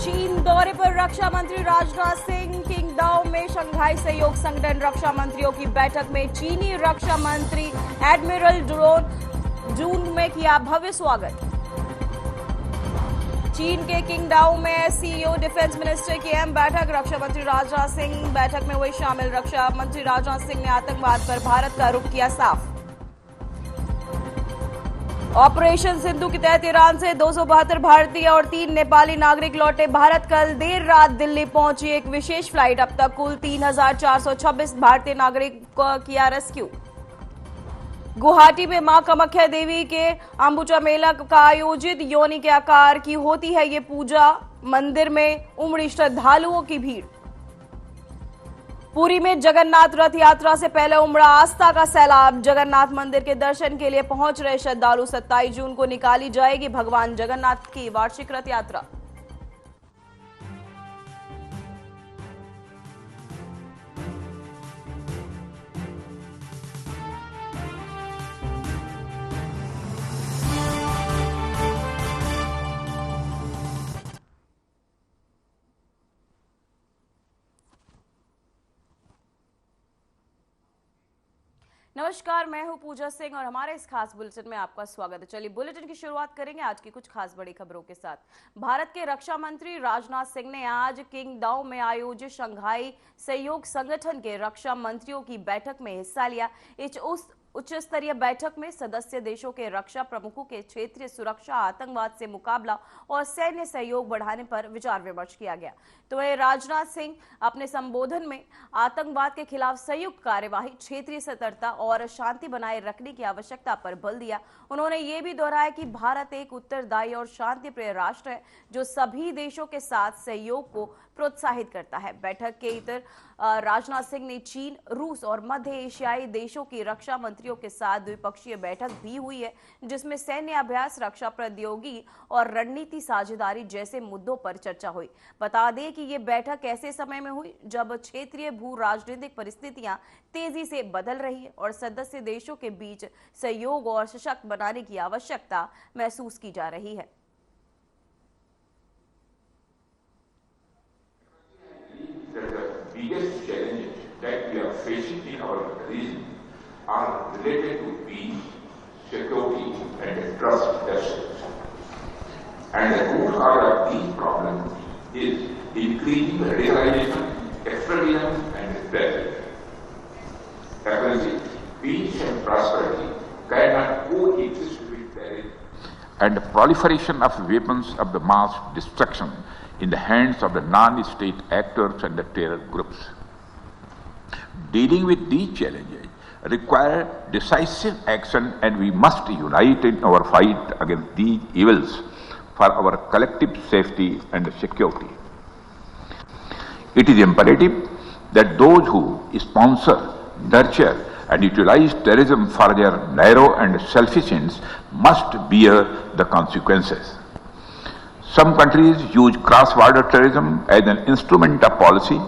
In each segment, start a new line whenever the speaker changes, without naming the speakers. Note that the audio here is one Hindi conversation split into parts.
चीन दौरे पर रक्षा मंत्री राजनाथ सिंह। किंगडाओ में शंघाई सहयोग संगठन रक्षा मंत्रियों की बैठक में चीनी रक्षा मंत्री एडमिरल जून में किया भव्य स्वागत। चीन के किंगडाओ में सीईओ डिफेंस मिनिस्टर की अहम बैठक। रक्षा मंत्री राजनाथ सिंह बैठक में हुए शामिल। रक्षा मंत्री राजनाथ सिंह ने आतंकवाद पर भारत का रुख किया साफ। ऑपरेशन सिंधु के तहत ईरान से 272 भारतीय और 3 नेपाली नागरिक लौटे भारत। कल देर रात दिल्ली पहुंची एक विशेष फ्लाइट। अब तक कुल 3,426 भारतीय नागरिक को किया रेस्क्यू। गुवाहाटी में मां कामाख्या देवी के अंबुजा मेला का आयोजित। योनि के आकार की होती है ये पूजा। मंदिर में उमड़ी श्रद्धालुओं की भीड़। पुरी में जगन्नाथ रथ यात्रा से पहले उमड़ा आस्था का सैलाब। जगन्नाथ मंदिर के दर्शन के लिए पहुंच रहे श्रद्धालु। 27 जून को निकाली जाएगी भगवान जगन्नाथ की वार्षिक रथ यात्रा। नमस्कार, मैं हूं पूजा सिंह और हमारे इस खास बुलेटिन में आपका स्वागत है। चलिए बुलेटिन की शुरुआत करेंगे आज की कुछ खास बड़ी खबरों के साथ। भारत के रक्षा मंत्री राजनाथ सिंह ने आज किंगडाओ में आयोजित शंघाई सहयोग संगठन के रक्षा मंत्रियों की बैठक में हिस्सा लिया। इस उच्च स्तरीय बैठक में सदस्य देशों के रक्षा प्रमुखों के क्षेत्रीय सुरक्षा, आतंकवाद से मुकाबला और सैन्य सहयोग बढ़ाने पर विचार विमर्श किया गया। तो वह राजनाथ सिंह अपने संबोधन में आतंकवाद के खिलाफ संयुक्त कार्यवाही, क्षेत्रीय सतर्कता और शांति बनाए रखने की आवश्यकता पर बल दिया। उन्होंने ये भी दोहराया कि भारत एक उत्तरदायी और शांतिप्रिय राष्ट्र है जो सभी देशों के साथ सहयोग को प्रोत्साहित करता है। बैठक के इतर राजनाथ सिंह ने चीन, रूस और मध्य एशियाई देशों की रक्षा मंत्रियों के साथ द्विपक्षीय बैठक भी हुई है, जिसमें सैन्य अभ्यास, रक्षा प्रौद्योगिकी और रणनीति साझेदारी जैसे मुद्दों पर चर्चा हुई। बता दें कि ये बैठक ऐसे समय में हुई जब क्षेत्रीय भू राजनीतिक परिस्थितियां तेजी से बदल रही है और सदस्य देशों के बीच सहयोग और सशक्त बनाने की आवश्यकता महसूस की जा रही है।
Biggest challenges that we are facing in our region are related to peace, security, and trust deficits. And the root cause of these problems is increasing radicalization, extremism, and terrorism. Actually, peace and prosperity cannot coexist with terrorism and the proliferation of weapons of the mass destruction in the hands of the non-state actors and the terror groups. Dealing with these challenges require decisive action, and we must unite in our fight against these evils for our collective safety and security. It is imperative that those who sponsor, nurture, and utilize terrorism for their narrow and selfish ends must bear the consequences. Some countries use cross-border terrorism as an instrument of policy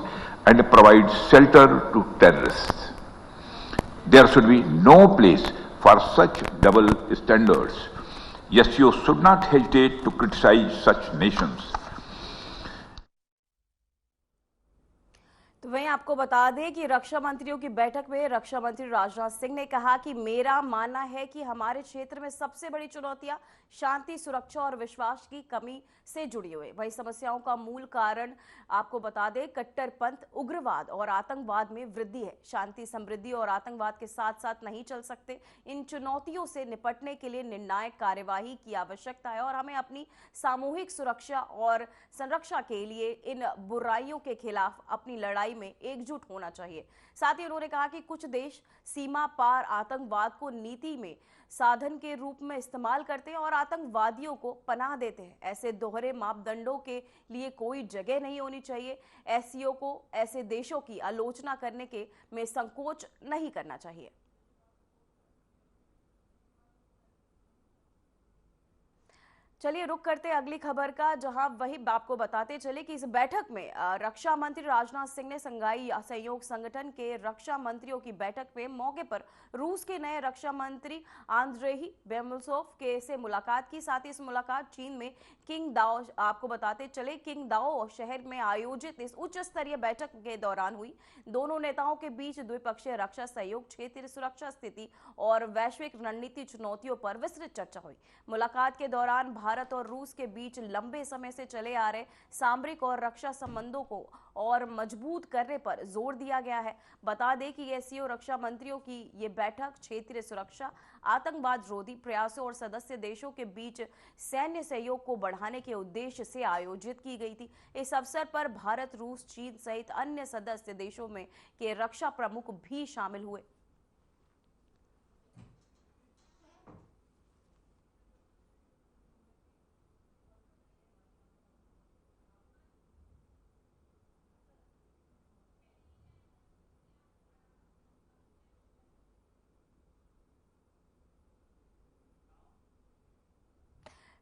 and provide shelter to terrorists. There should be no place for such double standards. Yes, you should not hesitate to criticize such nations.
तो वहीं आपको बता दें कि रक्षा मंत्रियों की बैठक में रक्षा मंत्री राजनाथ सिंह ने कहा कि मेरा मानना है कि हमारे क्षेत्र में सबसे बड़ी चुनौतियां शांति, सुरक्षा और विश्वास की कमी से जुड़ी हुई। वही समस्याओं का मूल कारण आपको बता दें कट्टरपंथ, उग्रवाद और आतंकवाद में वृद्धि है। शांति, समृद्धि और आतंकवाद के साथ साथ नहीं चल सकते। इन चुनौतियों से निपटने के लिए निर्णायक कार्यवाही की आवश्यकता है और हमें अपनी सामूहिक सुरक्षा और संरक्षा के लिए इन बुराइयों के खिलाफ अपनी लड़ाई में एकजुट होना चाहिए। साथ ही उन्होंने कहा कि कुछ देश सीमा पार आतंकवाद को नीति में साधन के रूप में इस्तेमाल करते हैं और आतंकवादियों को पनाह देते हैं। ऐसे दोहरे मापदंडों के लिए कोई जगह नहीं होनी चाहिए। एससीओ को ऐसे देशों की आलोचना करने के में संकोच नहीं करना चाहिए। चलिए रुक करते हैं अगली खबर का, जहां वही आपको बताते चले कि इस बैठक में रक्षा मंत्री राजनाथ सिंह ने संघाई सहयोग संगठन के रक्षा मंत्रियों की बैठक में मौके पर रूस के नए रक्षा मंत्री आंद्रेही बेमोसोव के से मुलाकात की। साथ ही इस मुलाकात चीन में किंगदाओ, आपको बताते चले किंगदाओ शहर में आयोजित इस उच्च स्तरीय बैठक के दौरान हुई। दोनों नेताओं के बीच द्विपक्षीय रक्षा सहयोग, क्षेत्रीय सुरक्षा स्थिति और वैश्विक रणनीति चुनौतियों पर विस्तृत चर्चा हुई। मुलाकात के दौरान भारत और रूस के बीच लंबे समय से चले आ रहे सामरिक और रक्षा संबंधों को और मजबूत करने पर जोर दिया गया है। बता दें कि एससीओ रक्षा मंत्रियों की ये बैठक क्षेत्रीय सुरक्षा, आतंकवाद रोधी प्रयासों और सदस्य देशों के बीच सैन्य सहयोग को बढ़ाने के उद्देश्य से आयोजित की गई थी। इस अवसर पर भारत, रूस, चीन सहित अन्य सदस्य देशों में के रक्षा प्रमुख भी शामिल हुए।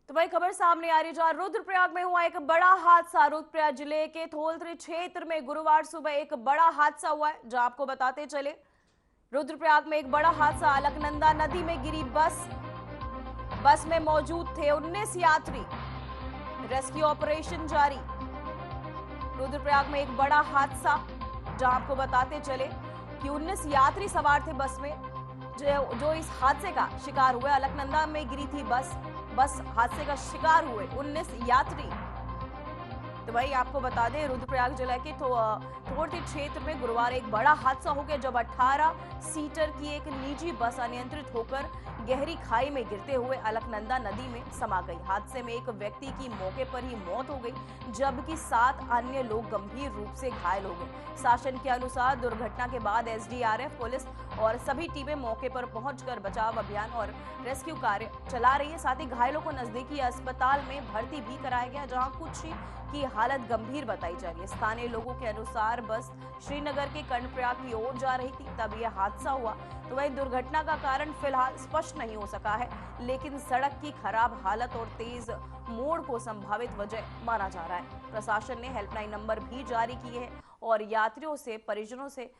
तो वही खबर सामने आ रही, जहां रुद्रप्रयाग में हुआ एक बड़ा हादसा। रुद्रप्रयाग जिले के थोलथरी क्षेत्र में गुरुवार सुबह एक बड़ा हादसा हुआ है, जहां आपको बताते चले रुद्रप्रयाग में एक बड़ा हादसा। अलकनंदा नदी में गिरी बस में मौजूद थे 19 यात्री, रेस्क्यू ऑपरेशन जारी। रुद्रप्रयाग में एक बड़ा हादसा, जहां आपको बताते चले कि 19 यात्री सवार थे बस में, जो इस हादसे का शिकार हुए। अलकनंदा में गिरी थी बस हादसे का शिकार हुए 19 यात्री। तो वही आपको बता दें, रुद्रप्रयाग जिले के थोरथी क्षेत्र में गुरुवार एक बड़ा हादसा हो गया, जब 18 सीटर की एक निजी बस अनियंत्रित होकर गहरी खाई में गिरते हुए अलकनंदा नदी में समा गई। हादसे में एक व्यक्ति की मौके पर ही मौत हो गई, जबकि 7 अन्य लोग गंभीर रूप से घायल हो गए। शासन के अनुसार दुर्घटना के बाद एसडीआरएफ, पुलिस और सभी टीमें मौके पर पहुंचकर बचाव अभियान और रेस्क्यू कार्य चला रही है। साथ ही घायलों को नजदीकी अस्पताल में भर्ती भी कराया गया, जहां कुछ की हालत गंभीर बताई जा रही है। स्थानीय लोगों के अनुसार बस श्रीनगर के कर्णप्रयाग की ओर जा रही थी, तब यह हादसा हुआ। तो वही दुर्घटना का कारण फिलहाल स्पष्ट नहीं हो सका है, लेकिन सड़क की खराब हालत और तेज मोड़ को संभावित वजह माना जा रहा है। प्रशासन ने हेल्पलाइन नंबर भी जारी किए हैं और यात्रियों से, परिजनों से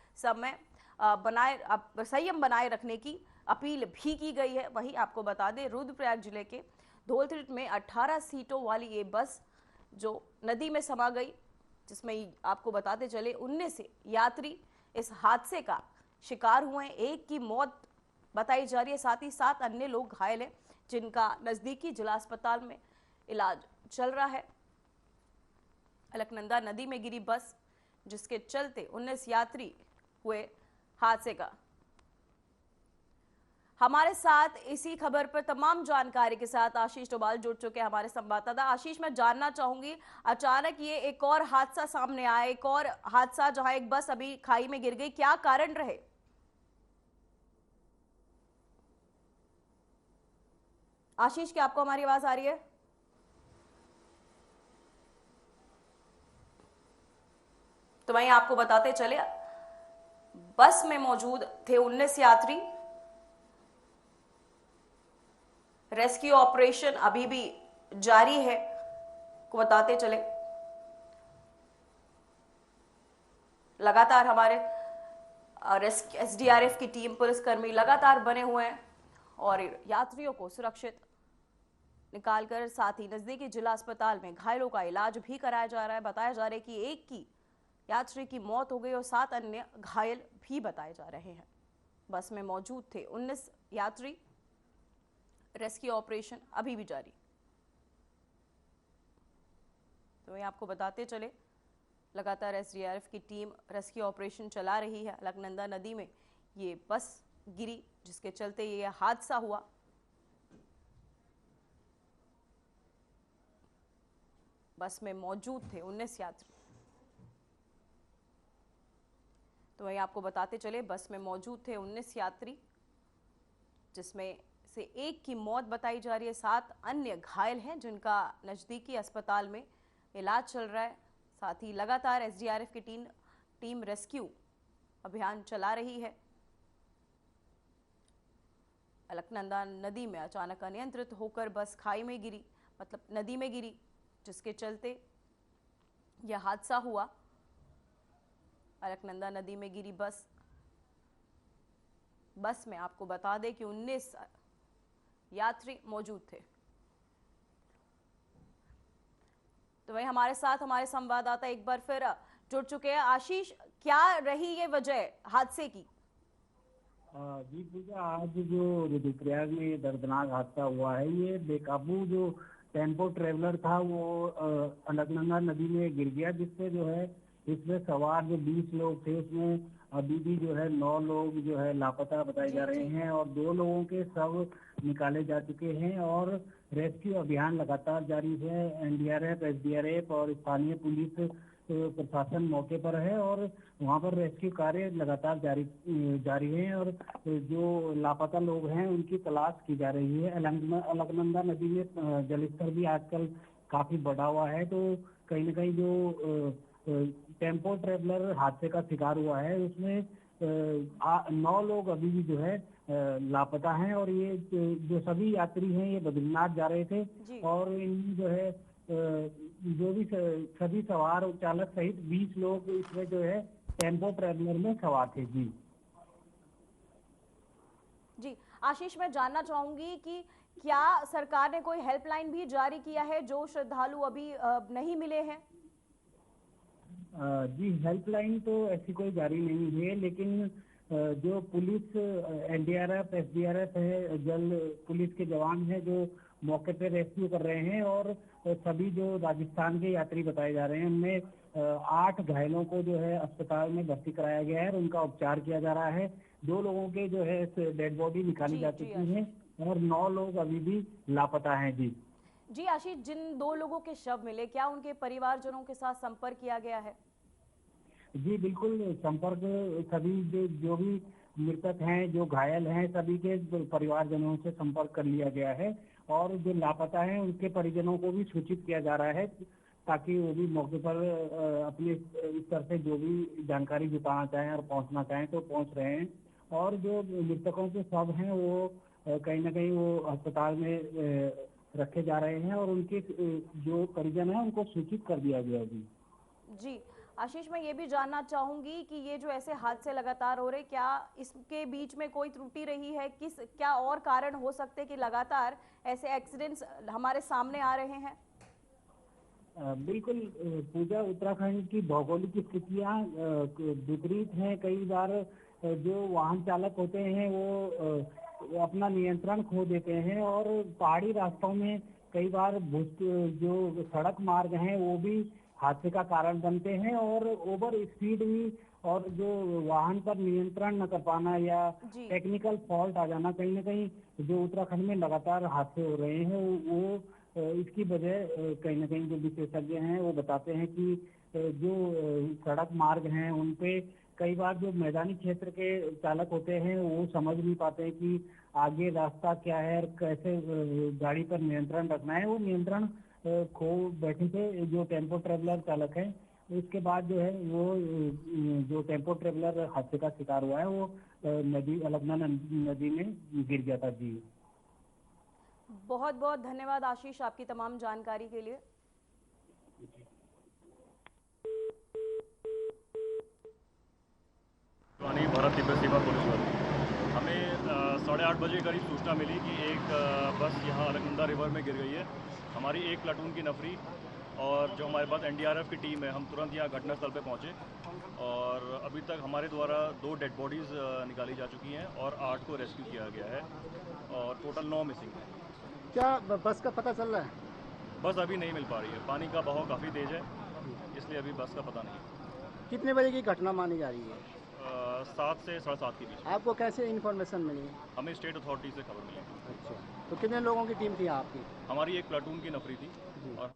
संयम बनाए रखने की अपील भी की गई है। वहीं आपको बता दें, रुद्रप्रयाग जिले के धौलथरी में 18 सीटों वाली ये बस जो नदी में समा गई, जिसमें आपको बताते चले 19 यात्री इस हादसे का शिकार हुए हैं। एक की मौत बताई जा रही है, साथ ही 7 अन्य लोग घायल हैं, जिनका नजदीकी जिला अस्पताल में इलाज चल रहा है। अलकनंदा नदी में गिरी बस, जिसके चलते 19 यात्री हुए हादसे का। हमारे साथ इसी खबर पर तमाम जानकारी के साथ आशीष डोभाल जुड़ चुके हैं, हमारे संवाददाता। आशीष, मैं जानना चाहूंगी, अचानक ये एक और हादसा सामने आया, एक और हादसा जहां एक बस अभी खाई में गिर गई, क्या कारण रहे? आशीष, क्या आपको हमारी आवाज आ रही है? तो वहीं आपको बताते चले, बस में मौजूद थे 19 यात्री। रेस्क्यू ऑपरेशन अभी भी जारी है, को बताते चले। लगातार हमारे एसडीआरएफ की टीम, पुलिसकर्मी लगातार बने हुए हैं और यात्रियों को सुरक्षित निकालकर साथ ही नजदीकी जिला अस्पताल में घायलों का इलाज भी कराया जा रहा है। बताया जा रहा है कि एक की यात्री की मौत हो गई और 7 अन्य घायल भी बताए जा रहे हैं। बस में मौजूद थे 19 यात्री। रेस्क्यू ऑपरेशन अभी भी जारी। तो मैं आपको बताते चले, लगातार एसडीआरएफ की टीम रेस्क्यू ऑपरेशन चला रही है। अलकनंदा नदी में ये बस गिरी, जिसके चलते ये हादसा हुआ। बस में मौजूद थे 19 यात्री। तो वही आपको बताते चले, बस में मौजूद थे 19 यात्री, जिसमें से एक की मौत बताई जा रही है, 7 अन्य घायल हैं, जिनका नजदीकी अस्पताल में इलाज चल रहा है। साथ ही लगातार एसडीआरएफ की टीम रेस्क्यू अभियान चला रही है। अलकनंदा नदी में अचानक अनियंत्रित होकर बस खाई में गिरी। मतलब नदी में गिरी, जिसके चलते यह हादसा हुआ। अलकनंदा नदी में गिरी बस में आपको बता दें कि 19 यात्री मौजूद थे। तो वही हमारे साथ हमारे संवाददाता एक बार फिर जुड़ चुके हैं। आशीष, क्या रही ये वजह हादसे की?
जी पूजा, आज जो रुद्रप्रयाग में दर्दनाक हादसा हुआ है, ये बेकाबू जो टेम्पो ट्रेवलर था वो अलकनंदा नदी में गिर गया, जिससे जो है इसमें सवार जो 20 लोग थे उसमें अभी भी जो है 9 लोग जो है लापता बताए जा रहे हैं और 2 लोगों के शव निकाले जा चुके हैं और रेस्क्यू अभियान लगातार जारी है। एनडीआरएफ, एसडीआरएफ और स्थानीय पुलिस प्रशासन मौके पर है और वहां पर रेस्क्यू कार्य लगातार जारी है और जो लापता लोग हैं उनकी तलाश की जा रही है। अलकनंदा नदी में जलस्तर भी आजकल काफी बढ़ा हुआ है, तो कहीं न कहीं जो टेम्पो ट्रेवलर हादसे का शिकार हुआ है उसमें 9 लोग अभी भी जो है लापता हैं और ये जो सभी यात्री हैं ये बद्रीनाथ जा रहे थे और इन जो है जो भी सभी सवार चालक सहित 20 लोग इसमें जो है टेम्पो ट्रेवलर में सवार थे।
जी आशीष, मैं जानना चाहूंगी कि क्या सरकार ने कोई हेल्पलाइन भी जारी किया है जो श्रद्धालु अभी नहीं मिले हैं?
जी, हेल्पलाइन तो ऐसी कोई जारी नहीं है, लेकिन जो पुलिस एनडीआरएफ, एसडीआरएफ है, जल पुलिस के जवान हैं जो मौके पे रेस्क्यू कर रहे हैं और सभी जो राजस्थान के यात्री बताए जा रहे हैं उनमें 8 घायलों को जो है अस्पताल में भर्ती कराया गया है और उनका उपचार किया जा रहा है। 2 लोगों के जो है डेड बॉडी निकाली जा चुकी है और 9 लोग अभी भी लापता हैं।
जी आशीष, जिन 2 लोगों के शव मिले, क्या उनके परिवारजनों के साथ संपर्क किया गया है?
जी बिल्कुल, संपर्क सभी जो भी मृतक हैं, जो घायल हैं, सभी के परिवारजनों से संपर्क कर लिया गया है और जो लापता हैं उनके परिजनों को भी सूचित किया जा रहा है ताकि वो भी मौके पर अपने स्तर से जो भी जानकारी जुटाना चाहें और पहुंचना चाहें तो पहुंच रहे हैं और जो मृतकों के शव हैं वो कहीं ना कहीं वो अस्पताल में रखे जा रहे हैं और उनके जो परिजन हैं उनको सूचित कर दिया गया।
जी आशीष, मैं ये भी जानना चाहूंगी कि ये जो ऐसे हादसे लगातार हो रहे, क्या इसके बीच में कोई त्रुटि रही है? क्या और कारण हो सकते हैं कि लगातार ऐसे एक्सीडेंट्स हमारे सामने आ रहे हैं?
बिल्कुल पूजा, उत्तराखंड की भौगोलिक स्थितियां विपरीत हैं। कई बार जो वाहन चालक होते हैं वो अपना नियंत्रण खो देते हैं और पहाड़ी रास्तों में कई बार जो सड़क मार्ग हैं वो भी हादसे का कारण बनते हैं और ओवर स्पीड भी और जो वाहन पर नियंत्रण न कर पाना या टेक्निकल फॉल्ट आ जाना, कहीं ना कहीं जो उत्तराखंड में लगातार हादसे हो रहे हैं वो इसकी वजह कहीं ना कहीं जो विशेषज्ञ हैं वो बताते हैं कि जो सड़क मार्ग हैं उन पे कई बार जो मैदानी क्षेत्र के चालक होते हैं वो समझ नहीं पाते हैं कि आगे रास्ता क्या है और कैसे गाड़ी पर नियंत्रण रखना है। वो नियंत्रण खो बैठे थे जो टेम्पो ट्रेवलर चालक है। उसके बाद जो है वो जो टेम्पो ट्रेवलर हादसे का शिकार हुआ है वो अलकनंदा नदी में गिर गया था। जी
बहुत बहुत धन्यवाद आशीष आपकी तमाम जानकारी के लिए।
भारत तिब्बत सीमा पुलिस बल, हमें 8:30 बजे करीब सूचना मिली कि एक बस यहाँ अलकनंदा रिवर में गिर गई है। हमारी एक प्लाटून की नफरी और जो हमारे पास एनडीआरएफ की टीम है, हम तुरंत यहाँ घटनास्थल पे पहुँचे और अभी तक हमारे द्वारा 2 डेड बॉडीज़ निकाली जा चुकी हैं और 8 को रेस्क्यू किया गया है और टोटल 9 मिसिंग है।
क्या बस का पता चल रहा है?
बस अभी नहीं मिल पा रही है, पानी का बहाव काफ़ी तेज़ है, इसलिए अभी बस का पता नहीं।
कितने बजे की घटना मानी जा रही है?
7 से 7:30 के बीच।
आपको कैसे इन्फॉर्मेशन मिली?
हमें स्टेट अथॉरिटी से खबर मिली।
अच्छा, तो कितने लोगों की टीम थी आपकी?
हमारी एक प्लाटून की नफरी थी। और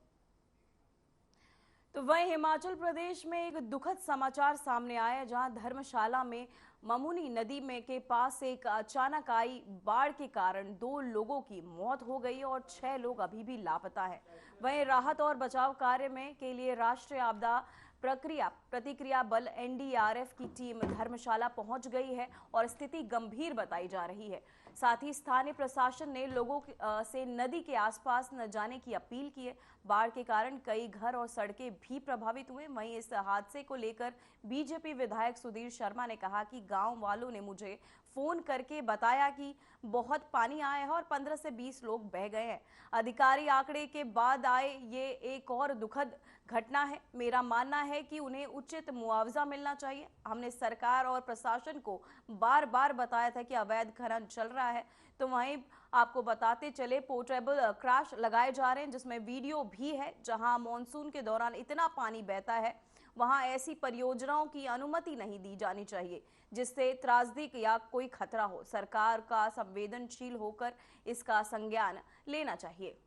तो वहीं हिमाचल प्रदेश में एक दुखद समाचार सामने आया, जहां धर्मशाला में ममुनी नदी में के पास एक अचानक आई बाढ़ के कारण 2 लोगों की मौत हो गई और 6 लोग अभी भी लापता हैं। वहीं राहत और बचाव कार्य में के लिए राष्ट्रीय आपदा प्रतिक्रिया बल एनडीआरएफ की टीम धर्मशाला पहुंच गई है और स्थिति गंभीर बताई जा रही है। साथ ही स्थानीय प्रशासन ने लोगों से नदी के आसपास न जाने की अपील की है। बाढ़ के कारण कई घर और सड़कें भी प्रभावित हुए। वहीं इस हादसे को लेकर बीजेपी विधायक सुधीर शर्मा ने कहा कि गांव वालों ने मुझे फोन करके बताया कि बहुत पानी आया है और 15 से 20 लोग बह गए हैं। अधिकारी आंकड़े के बाद आए, ये एक और दुखद घटना है। मेरा मानना है कि उन्हें उचित मुआवजा मिलना चाहिए। हमने सरकार और प्रशासन को बार बार बताया था कि अवैध खनन चल रहा है। तो वहीं आपको बताते चले पोर्टेबल क्रैश लगाए जा रहे हैं, जिसमें वीडियो भी है। जहां मॉनसून के दौरान इतना पानी बहता है, वहां ऐसी परियोजनाओं की अनुमति नहीं दी जानी चाहिए जिससे त्रासदी या कोई खतरा हो। सरकार का संवेदनशील होकर इसका संज्ञान लेना चाहिए।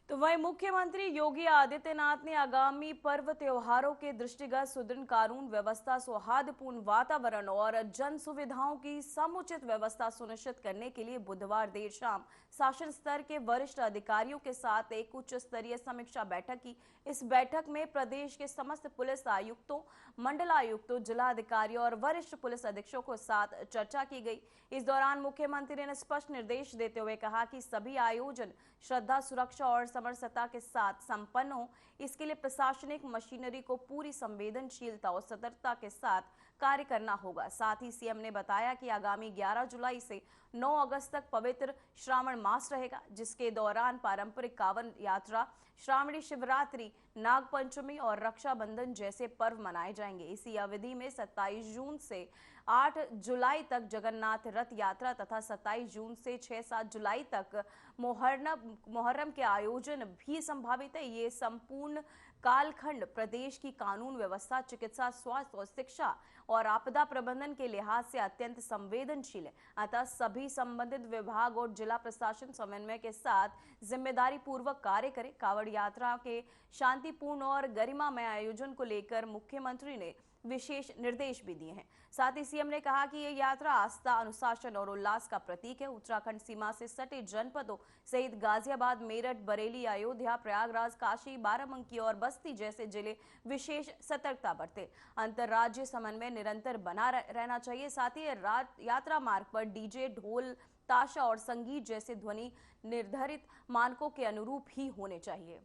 तो वहीं मुख्यमंत्री योगी आदित्यनाथ ने आगामी पर्व त्योहारों के दृष्टिगत सुदृढ़ कानून व्यवस्था, सौहार्दपूर्ण वातावरण और जन सुविधाओं की समुचित व्यवस्था सुनिश्चित करने के लिए बुधवार देर शाम शासन स्तर के वरिष्ठ अधिकारियों के साथ एक उच्च स्तरीय समीक्षा बैठक की। इस बैठक में प्रदेश के समस्त पुलिस आयुक्तों, मंडलायुक्तों, जिलाधिकारियों और वरिष्ठ पुलिस अधीक्षकों के साथ चर्चा की गई। इस दौरान मुख्यमंत्री ने स्पष्ट निर्देश देते हुए कहा कि सभी आयोजन श्रद्धा, सुरक्षा और समरसता के साथ संपन्न हो। इसके लिए प्रशासनिक मशीनरी को पूरी संवेदनशीलता और सतर्कता के साथ कार्य करना होगा। साथ ही सीएम ने बताया कि आगामी 11 जुलाई से 9 अगस्त तक पवित्र श्रावण मास रहेगा, जिसके दौरान पारंपरिक कांवड़ यात्रा, श्रावणी शिवरात्रि, नागपंचमी और रक्षाबंधन जैसे पर्व मनाए जाएंगे। इसी अवधि में 27 जून से 8 जुलाई तक जगन्नाथ रथ यात्रा तथा 27 जून से 6-7 जुलाई तक मुहर्रम के आयोजन भी संभावित है। ये संपूर्ण कालखंड प्रदेश की कानून व्यवस्था, चिकित्सा, स्वास्थ्य और शिक्षा और आपदा प्रबंधन के लिहाज से अत्यंत संवेदनशील है। अतः सभी संबंधित विभाग और जिला प्रशासन समन्वय के साथ जिम्मेदारी पूर्वक कार्य करें। कांवड़ यात्रा के शांतिपूर्ण और गरिमामय आयोजन को लेकर मुख्यमंत्री ने विशेष निर्देश भी दिए हैं। साथ ही सीएम ने कहा कि यह यात्रा आस्था, अनुशासन और उल्लास का प्रतीक है। उत्तराखंड सीमा से सटे जनपदों सहित गाजियाबाद, मेरठ, बरेली, अयोध्या, प्रयागराज, काशी, बाराबंकी और बस्ती जैसे जिले विशेष सतर्कता बरते। अंतर्राज्यीय समन्वय निरंतर बना रहना चाहिए। साथ ही यात्रा मार्ग पर डीजे, ढोल, ताशा और संगीत जैसे ध्वनि निर्धारित मानकों के अनुरूप ही होने चाहिए।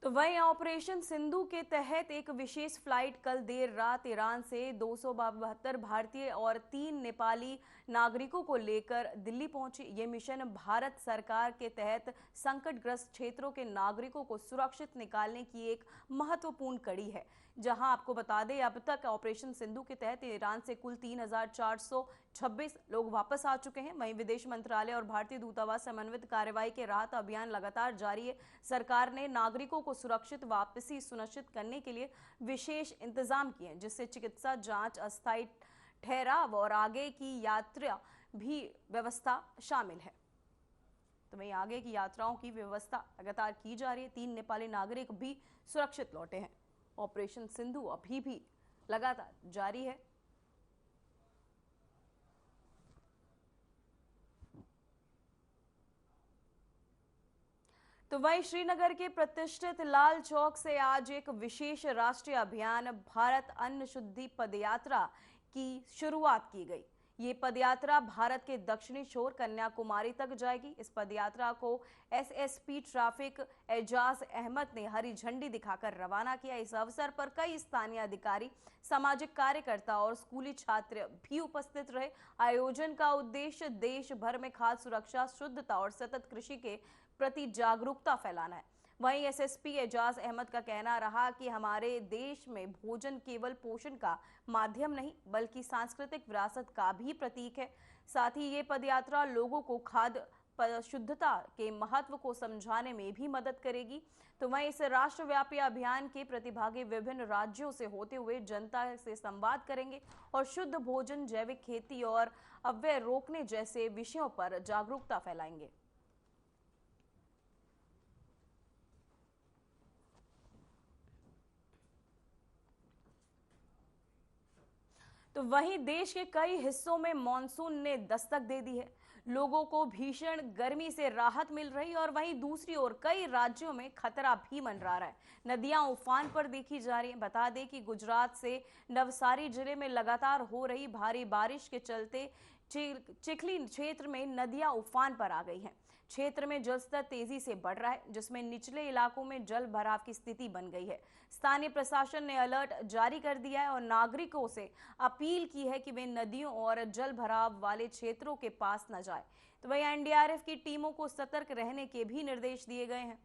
तो वहीं ऑपरेशन सिंधु के तहत एक विशेष फ्लाइट कल देर रात ईरान से 272 भारतीय और 3 नेपाली नागरिकों को लेकर दिल्ली पहुंची। ये मिशन भारत सरकार के तहत संकटग्रस्त क्षेत्रों के नागरिकों को सुरक्षित निकालने की एक महत्वपूर्ण कड़ी है। जहां आपको बता दें, अब तक ऑपरेशन सिंधु के तहत ईरान से कुल 3,426 लोग वापस आ चुके हैं। वहीं विदेश मंत्रालय और भारतीय दूतावास समन्वित कार्रवाई के राहत अभियान लगातार जारी है। सरकार ने नागरिकों को सुरक्षित वापसी सुनिश्चित करने के लिए विशेष इंतजाम किए हैं, जिससे चिकित्सा जांच, अस्थायी ठहराव और आगे की यात्रा भी व्यवस्था शामिल है। तो वहीं आगे की यात्राओं की व्यवस्था लगातार की जा रही है। 3 नेपाली नागरिक भी सुरक्षित लौटे हैं। ऑपरेशन सिंधु अभी भी लगातार जारी है। तो वहीं श्रीनगर के प्रतिष्ठित लाल चौक से आज एक विशेष राष्ट्रीय अभियान भारत अन्न शुद्धि पदयात्रा की शुरुआत की गई। ये पदयात्रा भारत के दक्षिणी छोर कन्याकुमारी तक जाएगी। इस पदयात्रा को एसएसपी ट्रैफिक एजाज अहमद ने हरी झंडी दिखाकर रवाना किया। इस अवसर पर कई स्थानीय अधिकारी, सामाजिक कार्यकर्ता और स्कूली छात्र भी उपस्थित रहे। आयोजन का उद्देश्य देश भर में खाद्य सुरक्षा, शुद्धता और सतत कृषि के प्रति जागरूकता फैलाना है। वहीं एसएसपी एजाज अहमद का कहना रहा कि हमारे देश में भोजन केवल पोषण का माध्यम नहीं बल्कि सांस्कृतिक विरासत का भी प्रतीक है। साथ ही ये पदयात्रा लोगों को खाद्य शुद्धता के महत्व को समझाने में भी मदद करेगी। तो वहीं इस राष्ट्रव्यापी अभियान के प्रतिभागी विभिन्न राज्यों से होते हुए जनता से संवाद करेंगे और शुद्ध भोजन, जैविक खेती और अव्यय रोकने जैसे विषयों पर जागरूकता फैलाएंगे। तो वहीं देश के कई हिस्सों में मॉनसून ने दस्तक दे दी है। लोगों को भीषण गर्मी से राहत मिल रही और वहीं दूसरी ओर कई राज्यों में खतरा भी मंडरा रहा है। नदियां उफान पर देखी जा रही हैं। बता दें कि गुजरात से नवसारी जिले में लगातार हो रही भारी बारिश के चलते चिखली क्षेत्र में नदियां उफान पर आ गई हैं। क्षेत्र में जलस्तर तेजी से बढ़ रहा है, जिसमें निचले इलाकों में जल भराव की स्थिति बन गई है। स्थानीय प्रशासन ने अलर्ट जारी कर दिया है और नागरिकों से अपील की है कि वे नदियों और जल भराव वाले क्षेत्रों के पास न जाएं। तो वहीं एनडीआरएफ की टीमों को सतर्क रहने के भी निर्देश दिए गए हैं।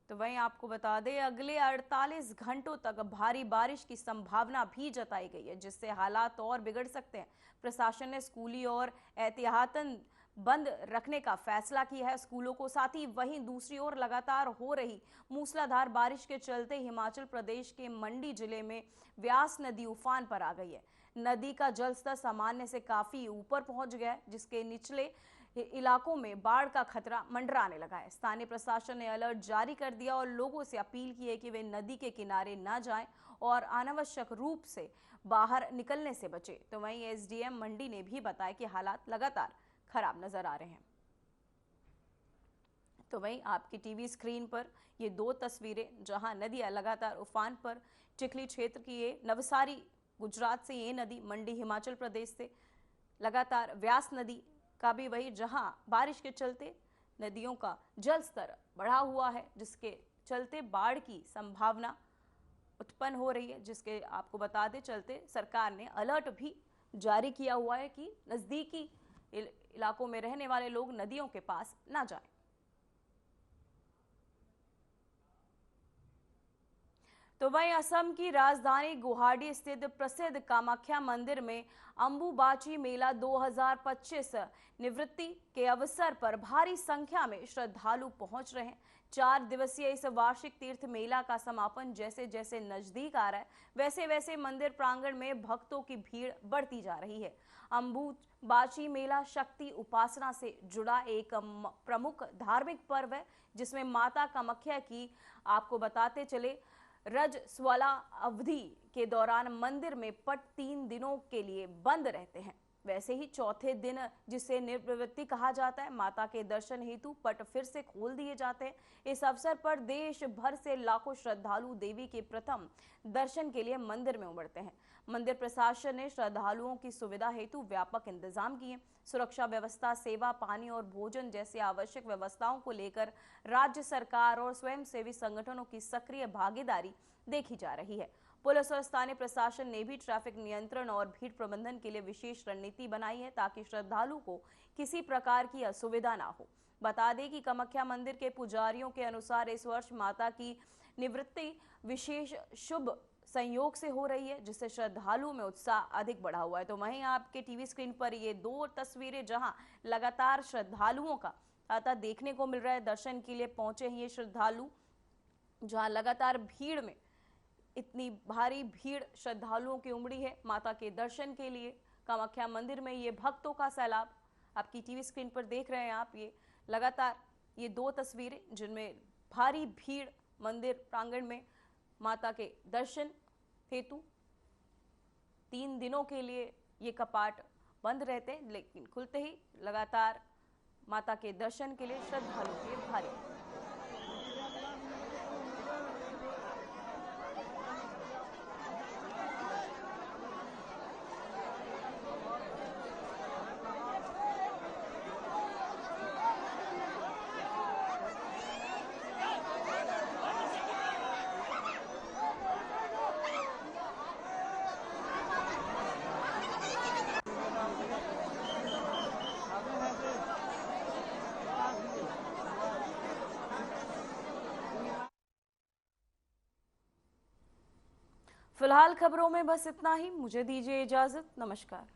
तो वहीं आपको बता दें, अगले 48 घंटों तक भारी बारिश की संभावना भी जताई गई है, जिससे हालात और बिगड़ सकते हैं। प्रशासन ने स्कूली और एहतियातन बंद रखने का फैसला किया है स्कूलों को। साथ ही वहीं दूसरी ओर लगातार हो रही मूसलाधार बारिश के चलते हिमाचल प्रदेश के मंडी जिले में व्यास नदी उफान पर आ गई है। नदी का जलस्तर सामान्य से काफी ऊपर पहुंच गया है, जिसके निचले इलाकों में बाढ़ का खतरा मंडराने लगा है। स्थानीय प्रशासन ने अलर्ट जारी कर दिया और लोगों से अपील की है कि वे नदी के किनारे न जाएं और अनावश्यक रूप से बाहर निकलने से बचें। तो वहीं एसडीएम मंडी ने भी बताया कि हालात लगातार खराब नजर आ रहे हैं। तो वहीं आपकी टीवी स्क्रीन पर ये दो तस्वीरें, जहां नदियां लगातार उफान पर, चिखली क्षेत्र की ये नवसारी गुजरात से ये नदी, मंडी हिमाचल प्रदेश से लगातार व्यास नदी का भी वही, जहां बारिश के चलते नदियों का जल स्तर बढ़ा हुआ है, जिसके चलते बाढ़ की संभावना उत्पन्न हो रही है। जिसके आपको बता दें चलते सरकार ने अलर्ट भी जारी किया हुआ है कि नजदीकी इलाकों में रहने वाले लोग नदियों के पास ना जाएं। तो वहीं असम की राजधानी गुवाहाटी स्थित प्रसिद्ध कामाख्या मंदिर में अंबुबाची मेला 2025 निवृत्ति के अवसर पर भारी संख्या में श्रद्धालु पहुंच रहे हैं। 4 दिवसीय इस वार्षिक तीर्थ मेला का समापन जैसे जैसे नजदीक आ रहा है, वैसे वैसे मंदिर प्रांगण में भक्तों की भीड़ बढ़ती जा रही है। अंबुबाची मेला शक्ति उपासना से जुड़ा एक प्रमुख धार्मिक पर्व है, जिसमें माता कामाख्या की आपको बताते चले रजस्वला अवधि के दौरान मंदिर में पट 3 दिनों के लिए बंद रहते हैं। वैसे ही चौथे दिन, जिसे निवृत्ति कहा जाता है, माता के दर्शन हेतु पट फिर से खोल दिए जाते हैं। इस अवसर पर देश भर से लाखों श्रद्धालु देवी के प्रथम दर्शन के लिए मंदिर में उमड़ते हैं। मंदिर प्रशासन ने श्रद्धालुओं की सुविधा हेतु व्यापक इंतजाम किए। सुरक्षा व्यवस्था, सेवा, पानी और भोजन जैसी आवश्यक व्यवस्थाओं को लेकर राज्य सरकार और स्वयंसेवी संगठनों की सक्रिय भागीदारी देखी जा रही है। पुलिस और स्थानीय प्रशासन ने भी ट्रैफिक नियंत्रण और भीड़ प्रबंधन के लिए विशेष रणनीति बनाई है, ताकि श्रद्धालु को किसी प्रकार की असुविधा ना हो। बता दें कि कामाख्या मंदिर के पुजारियों के अनुसार इस वर्ष माता की निवृत्ति विशेष शुभ संयोग से हो रही है, जिससे श्रद्धालुओं में उत्साह अधिक बढ़ा हुआ है। तो वहीं आपके टीवी स्क्रीन पर ये दो तस्वीरें, जहां लगातार श्रद्धालुओं का तांता देखने को मिल रहा है। दर्शन के लिए पहुंचे हैं ये श्रद्धालु, जहां लगातार भीड़ में इतनी भारी भीड़ श्रद्धालुओं की उमड़ी है माता के दर्शन के लिए। कामाख्या मंदिर में ये भक्तों का सैलाब आपकी टीवी स्क्रीन पर देख रहे हैं आप। ये लगातार ये दो तस्वीरें, जिनमें भारी भीड़ मंदिर प्रांगण में माता के दर्शन हेतु 3 दिनों के लिए ये कपाट बंद रहते हैं, लेकिन खुलते ही लगातार माता के दर्शन के लिए श्रद्धालु के भारी। फिलहाल खबरों में बस इतना ही। मुझे दीजिए इजाजत। नमस्कार।